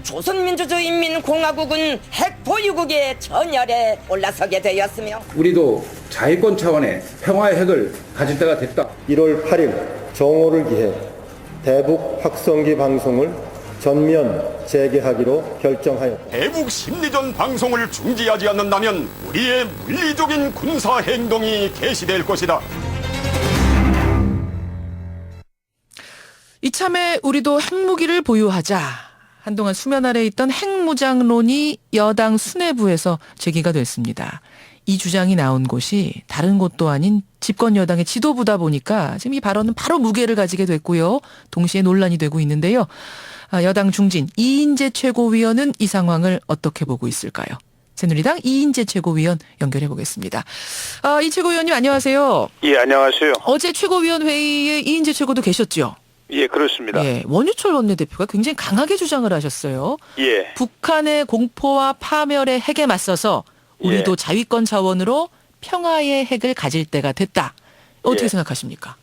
조선민주주의인민공화국은 핵보유국의 전열에 올라서게 되었으며 우리도 자위권 차원의 평화의 핵을 가질 때가 됐다. 1월 8일 정오를 기해 대북 확성기 방송을 전면 재개하기로 결정하였다. 대북 심리전 방송을 중지하지 않는다면 우리의 물리적인 군사 행동이 개시될 것이다. 이참에 우리도 핵무기를 보유하자. 한동안 수면 아래 있던 핵무장론이 여당 수뇌부에서 제기가 됐습니다. 이 주장이 나온 곳이 다른 곳도 아닌 집권 여당의 지도부다 보니까 지금 이 발언은 바로 무게를 가지게 됐고요. 동시에 논란이 되고 있는데요. 여당 중진 이인재 최고위원은 이 상황을 어떻게 보고 있을까요? 새누리당 이인재 최고위원 연결해 보겠습니다. 이 최고위원님 안녕하세요. 예, 안녕하세요. 어제 최고위원 회의에 이인재 최고도 계셨죠? 예, 그렇습니다. 예, 원유철 원내대표가 굉장히 강하게 주장을 하셨어요. 예. 북한의 공포와 파멸의 핵에 맞서서 우리도 예. 자위권 차원으로 평화의 핵을 가질 때가 됐다. 어떻게 예. 생각하십니까?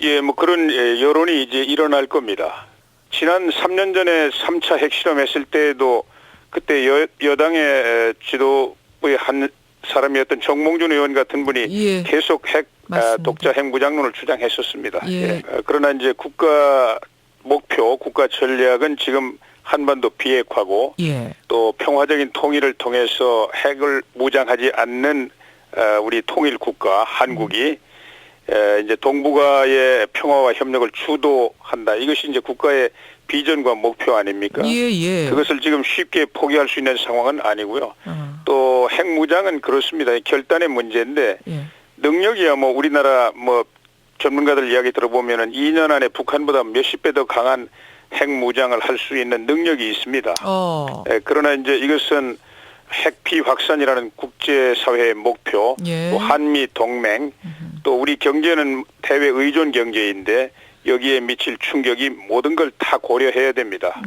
예, 뭐 그런 여론이 이제 일어날 겁니다. 지난 3년 전에 3차 핵실험했을 때에도 그때 여당의 지도부의 한 사람이었던 정몽준 의원 같은 분이 예. 계속 맞습니다. 독자 핵무장론을 주장했었습니다. 예. 예. 그러나 이제 국가 목표, 국가 전략은 지금 한반도 비핵화고 예. 또 평화적인 통일을 통해서 핵을 무장하지 않는 우리 통일 국가 한국이 이제 동북아의 평화와 협력을 주도한다. 이것이 이제 국가의 비전과 목표 아닙니까? 예. 그것을 지금 쉽게 포기할 수 있는 상황은 아니고요. 또 핵무장은 그렇습니다. 결단의 문제인데 예. 능력이야 뭐 우리나라 뭐 전문가들 이야기 들어보면은 2년 안에 북한보다 몇십 배 더 강한 핵무장을 할 수 있는 능력이 있습니다. 그러나 이제 이것은 핵 비확산이라는 국제사회의 목표, 예. 또 한미 동맹, 또 우리 경제는 대외 의존 경제인데 여기에 미칠 충격이 모든 걸 다 고려해야 됩니다.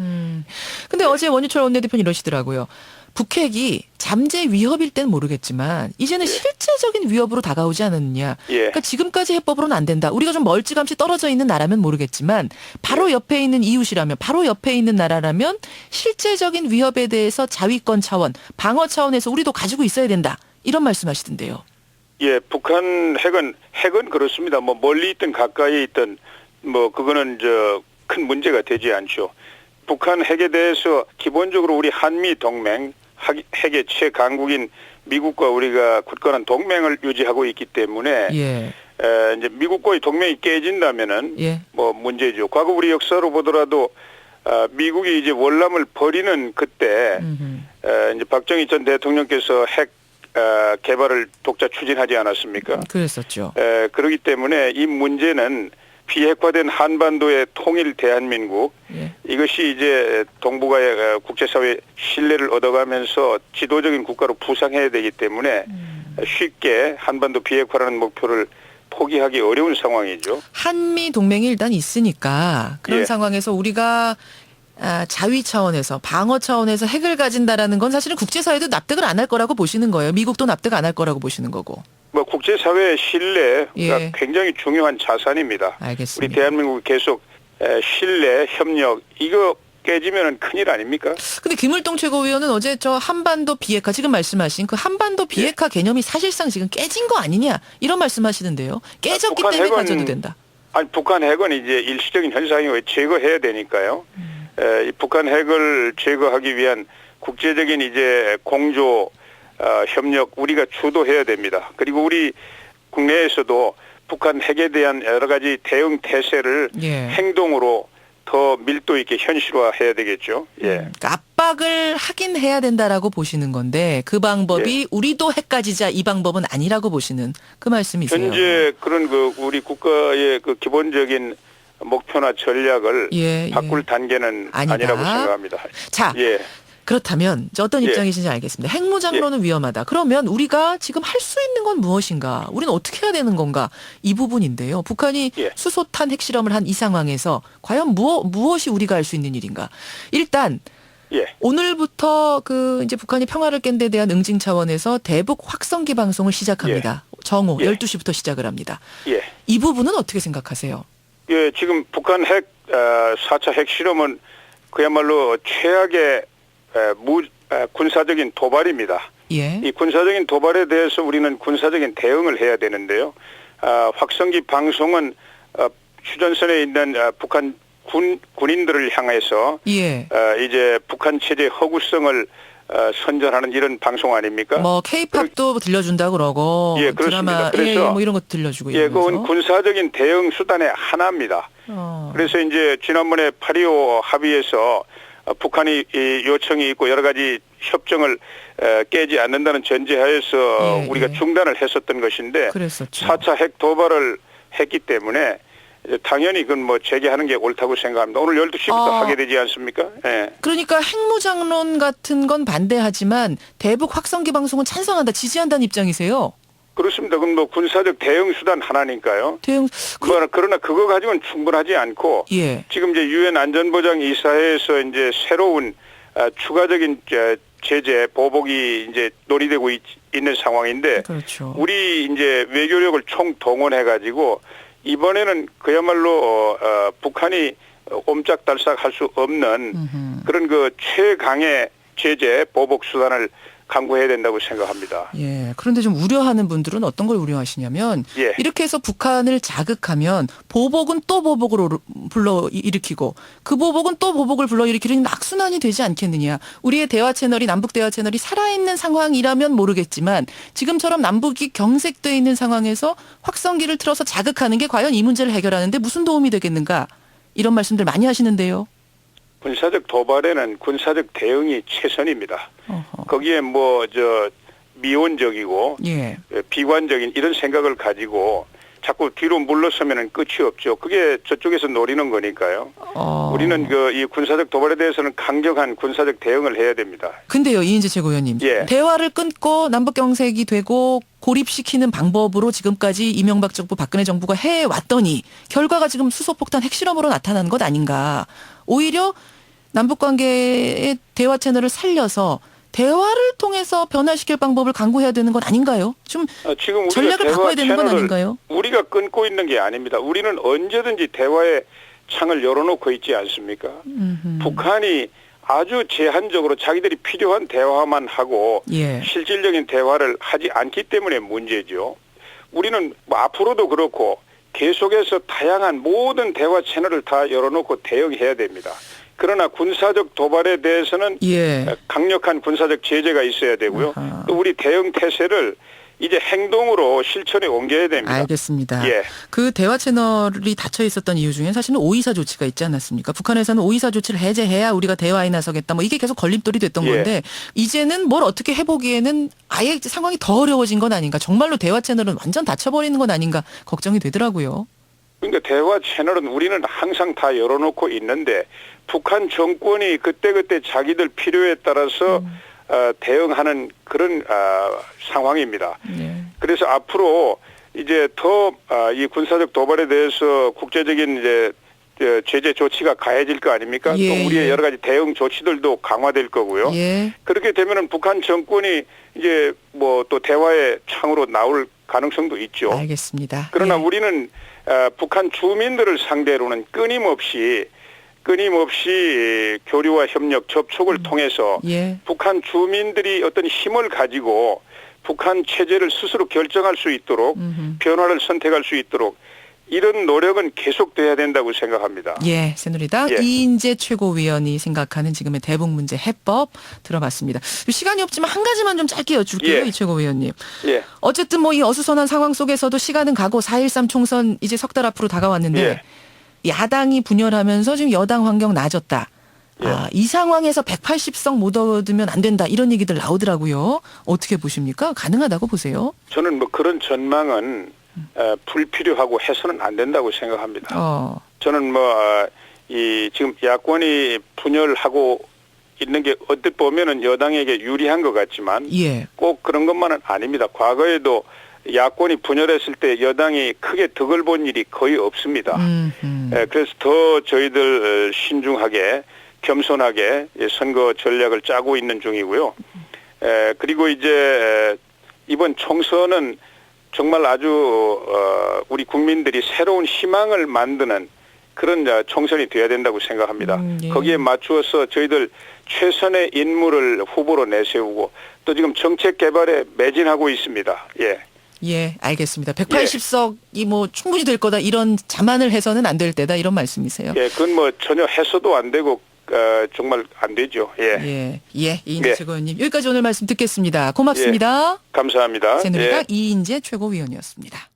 근데 어제 원유철 원내대표는 이러시더라고요. 북핵이 잠재 위협일 땐 모르겠지만 이제는 실제적인 위협으로 다가오지 않았느냐. 예. 그러니까 지금까지 해법으로는 안 된다. 우리가 좀 멀찌감치 떨어져 있는 나라면 모르겠지만 바로 옆에 있는 이웃이라면 바로 옆에 있는 나라라면 실제적인 위협에 대해서 자위권 차원, 방어 차원에서 우리도 가지고 있어야 된다. 이런 말씀하시던데요. 예, 북한 핵은 그렇습니다. 뭐 멀리 있든 가까이 있든 뭐 그거는 큰 문제가 되지 않죠. 북한 핵에 대해서 기본적으로 우리 한미 동맹, 핵의 최강국인 미국과 우리가 굳건한 동맹을 유지하고 있기 때문에 예. 이제 미국과의 동맹이 깨진다면은 예. 뭐 문제죠. 과거 우리 역사로 보더라도 미국이 이제 월남을 버리는 그때 이제 박정희 전 대통령께서 핵 개발을 독자 추진하지 않았습니까? 그랬었죠. 그렇기 때문에 이 문제는 비핵화된 한반도의 통일 대한민국 예. 이것이 이제 동북아의 국제사회 신뢰를 얻어가면서 지도적인 국가로 부상해야 되기 때문에 쉽게 한반도 비핵화라는 목표를 포기하기 어려운 상황이죠. 한미 동맹이 일단 있으니까 그런 예. 상황에서 우리가 자위 차원에서 방어 차원에서 핵을 가진다라는 건 사실은 국제사회도 납득을 안 할 거라고 보시는 거예요. 미국도 납득 안 할 거라고 보시는 거고. 뭐 국제사회의 신뢰가 예. 굉장히 중요한 자산입니다. 알겠습니다. 우리 대한민국이 계속 신뢰, 협력 이거 깨지면은 큰일 아닙니까? 근데 김을동 최고위원은 어제 저 한반도 비핵화 지금 말씀하신 그 한반도 비핵화 개념이 사실상 지금 깨진 거 아니냐 이런 말씀하시는데요. 깨졌기 북한 때문에 핵은- 가져도 된다. 아니 북한 핵은 이제 일시적인 현상이고 제거해야 되니까요. 이 북한 핵을 제거하기 위한 국제적인 이제 공조 협력 우리가 주도해야 됩니다. 그리고 우리 국내에서도 북한 핵에 대한 여러 가지 대응 태세를 예. 행동으로 더 밀도 있게 현실화해야 되겠죠. 예. 그러니까 압박을 하긴 해야 된다라고 보시는 건데 그 방법이 우리도 핵 가지자 이 방법은 아니라고 보시는 그 말씀이세요. 현재 그런 우리 국가의 기본적인 목표나 전략을 예, 바꿀 예. 단계는 아니다. 아니라고 생각합니다. 자, 예. 그렇다면 이제 어떤 예. 입장이신지 알겠습니다. 핵무장론은 위험하다. 그러면 우리가 지금 할 수 있는 건 무엇인가? 우리는 어떻게 해야 되는 건가? 이 부분인데요. 북한이 예. 수소탄 핵실험을 한 이 상황에서 과연 무엇이 우리가 할 수 있는 일인가? 일단 예. 오늘부터 이제 북한이 평화를 깬 데 대한 응징 차원에서 대북 확성기 방송을 시작합니다. 정오 예. 12시부터 시작을 합니다. 예. 이 부분은 어떻게 생각하세요? 예, 지금 북한 핵 4차 핵실험은 그야말로 최악의 군사적인 도발입니다. 예. 이 군사적인 도발에 대해서 우리는 군사적인 대응을 해야 되는데요. 확성기 방송은 휴전선에 있는 북한 군인들을 향해서 예. 이제 북한 체제 허구성을 선전하는 이런 방송 아닙니까? 뭐 K-팝도 들려준다 그러고 예, 그렇습니다. 드라마 그래서 뭐 이런 거 들려주고 예, 이러면서. 그건 군사적인 대응 수단의 하나입니다. 그래서 이제 지난번에 8.25 합의에서 북한이 이 요청이 있고 여러 가지 협정을 깨지 않는다는 전제하에서 예, 우리가 예. 중단을 했었던 것인데 그랬었죠. 4차 핵 도발을 했기 때문에 당연히 그건 뭐 재개하는 게 옳다고 생각합니다. 오늘 12시부터 하게 되지 않습니까? 예. 그러니까 핵무장론 같은 건 반대하지만 대북 확성기 방송은 찬성한다, 지지한다는 입장이세요. 그렇습니다. 그건 뭐 군사적 대응 수단 하나니까요. 대응 그러나 그거 가지고는 충분하지 않고 예. 지금 이제 유엔 안전보장 이사회에서 이제 새로운 추가적인 제재 보복이 이제 논의되고 있는 상황인데 그렇죠. 우리 이제 외교력을 총동원해 가지고 이번에는 그야말로 북한이 옴짝달싹할 수 없는 그런 그 최강의 제재 보복 수단을 강구해야 된다고 생각합니다. 예. 그런데 좀 우려하는 분들은 어떤 걸 우려하시냐면 예. 이렇게 해서 북한을 자극하면 보복은 또 보복으로 불러일으키고 그 보복은 또 보복을 불러일으키는 악순환이 되지 않겠느냐. 우리의 대화 채널이 남북 대화 채널이 살아있는 상황이라면 모르겠지만 지금처럼 남북이 경색되어 있는 상황에서 확성기를 틀어서 자극하는 게 과연 이 문제를 해결하는데 무슨 도움이 되겠는가. 이런 말씀들 많이 하시는데요. 군사적 도발에는 군사적 대응이 최선입니다. 어허. 거기에 뭐 미온적이고 예. 비관적인 이런 생각을 가지고 자꾸 뒤로 물러서면은 끝이 없죠. 그게 저쪽에서 노리는 거니까요. 우리는 이 군사적 도발에 대해서는 강력한 군사적 대응을 해야 됩니다. 근데요, 이인재 최고위원님. 예. 대화를 끊고 남북 경색이 되고 고립시키는 방법으로 지금까지 이명박 정부, 박근혜 정부가 해왔더니 결과가 지금 수소폭탄 핵실험으로 나타난 것 아닌가. 오히려 남북관계의 대화 채널을 살려서 대화를 통해서 변화시킬 방법을 강구해야 되는 건 아닌가요? 좀 지금 우리가 전략을 대화 바꿔야 되는 건 채널을 아닌가요? 우리가 끊고 있는 게 아닙니다. 우리는 언제든지 대화의 창을 열어놓고 있지 않습니까? 북한이 아주 제한적으로 자기들이 필요한 대화만 하고 예. 실질적인 대화를 하지 않기 때문에 문제죠. 우리는 뭐 앞으로도 그렇고 계속해서 다양한 모든 대화 채널을 다 열어놓고 대응해야 됩니다. 그러나 군사적 도발에 대해서는 예. 강력한 군사적 제재가 있어야 되고요. 아하. 또 우리 대응 태세를 이제 행동으로 실천에 옮겨야 됩니다. 알겠습니다. 예. 그 대화 채널이 닫혀 있었던 이유 중에 사실은 524 조치가 있지 않았습니까? 북한에서는 524 조치를 해제해야 우리가 대화에 나서겠다. 뭐 이게 계속 걸림돌이 됐던 예. 건데 이제는 뭘 어떻게 해보기에는 아예 상황이 더 어려워진 건 아닌가. 정말로 대화 채널은 완전 닫혀버리는 건 아닌가 걱정이 되더라고요. 그러니까 대화 채널은 우리는 항상 다 열어놓고 있는데 북한 정권이 그때그때 자기들 필요에 따라서 대응하는 그런 상황입니다. 네. 그래서 앞으로 이제 더 이 군사적 도발에 대해서 국제적인 이제 제재 조치가 가해질 거 아닙니까? 예, 또 우리의 예. 여러 가지 대응 조치들도 강화될 거고요. 예. 그렇게 되면은 북한 정권이 이제 뭐 또 대화의 창으로 나올 가능성도 있죠. 알겠습니다. 그러나 예. 우리는 북한 주민들을 상대로는 끊임없이 교류와 협력, 접촉을 통해서 예. 북한 주민들이 어떤 힘을 가지고 북한 체제를 스스로 결정할 수 있도록 변화를 선택할 수 있도록 이런 노력은 계속돼야 된다고 생각합니다. 예, 새누리당 예. 이인재 최고위원이 생각하는 지금의 대북 문제 해법 들어봤습니다. 시간이 없지만 한 가지만 좀 짧게 여쭐게요, 예. 이 최고위원님. 예. 어쨌든 뭐 이 어수선한 상황 속에서도 시간은 가고 4.13 총선 이제 석 달 앞으로 다가왔는데 예. 야당이 분열하면서 지금 여당 환경 나아졌다. 예. 이 상황에서 180석 못 얻으면 안 된다. 이런 얘기들 나오더라고요. 어떻게 보십니까? 가능하다고 보세요? 저는 뭐 그런 전망은 불필요하고 해서는 안 된다고 생각합니다. 저는 이 지금 야권이 분열하고 있는 게 어떻게 보면은 여당에게 유리한 것 같지만 예. 꼭 그런 것만은 아닙니다. 과거에도 야권이 분열했을 때 여당이 크게 덕을 본 일이 거의 없습니다. 그래서 더 저희들 신중하게 겸손하게 선거 전략을 짜고 있는 중이고요. 그리고 이제 이번 총선은 정말 아주 우리 국민들이 새로운 희망을 만드는 그런 총선이 돼야 된다고 생각합니다. 예. 거기에 맞추어서 저희들 최선의 인물을 후보로 내세우고 또 지금 정책 개발에 매진하고 있습니다. 예. 예, 알겠습니다. 180석이 뭐 충분히 될 거다 이런 자만을 해서는 안 될 때다 이런 말씀이세요. 예, 그건 뭐 전혀 해서도 안 되고 정말 안 되죠. 예. 이인재 예. 최고위원님 여기까지 오늘 말씀 듣겠습니다. 고맙습니다. 감사합니다. 새누리당 예. 이인재 최고위원이었습니다.